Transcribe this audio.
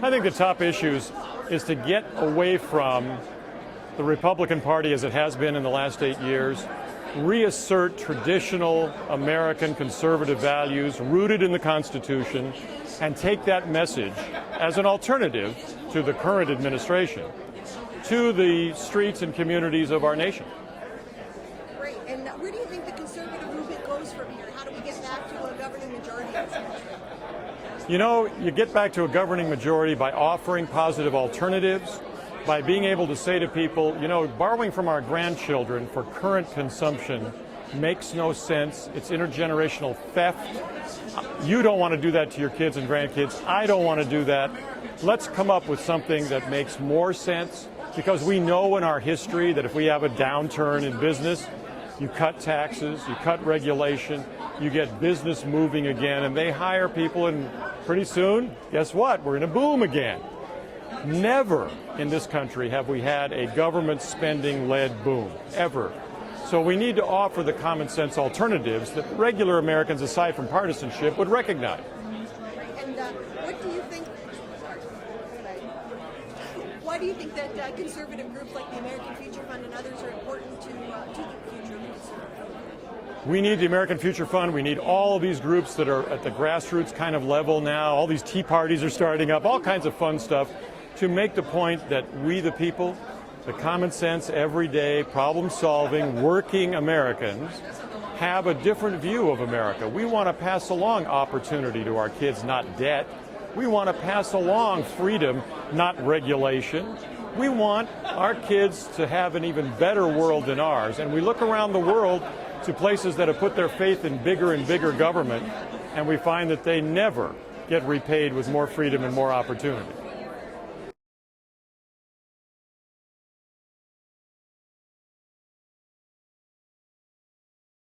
I think the top issues is to get away from the Republican Party as it has been in the last 8 years, reassert traditional American conservative values rooted in the Constitution, and take that message as an alternative to the current administration to the streets and communities of our nation. Great. And where do you think the conservative movement goes from here? How do we get back to a governing majority in this country? You know, you get back to a governing majority by offering positive alternatives, by being able to say to people, you know, borrowing from our grandchildren for current consumption makes no sense. It's intergenerational theft. You don't want to do that to your kids and grandkids. I don't want to do that. Let's come up with something that makes more sense, because we know in our history that if we have a downturn in business, you cut taxes, you cut regulation, you get business moving again, and they hire people, and pretty soon, guess what? We're in a boom again. Never in this country have we had a government spending-led boom, ever. So we need to offer the common sense alternatives that regular Americans, aside from partisanship, would recognize. And what do you think? Why do you think that conservative groups like the American Future Fund and others are important to the future of conservative? We need the American Future Fund. We need all of these groups that are at the grassroots kind of level now. All these tea parties are starting up, all kinds of fun stuff, to make the point that we, the people, the common sense, everyday, problem-solving, working Americans, have a different view of America. We want to pass along opportunity to our kids, not debt. We want to pass along freedom, not regulation. We want our kids to have an even better world than ours. And we look around the world to places that have put their faith in bigger and bigger government, and we find that they never get repaid with more freedom and more opportunity.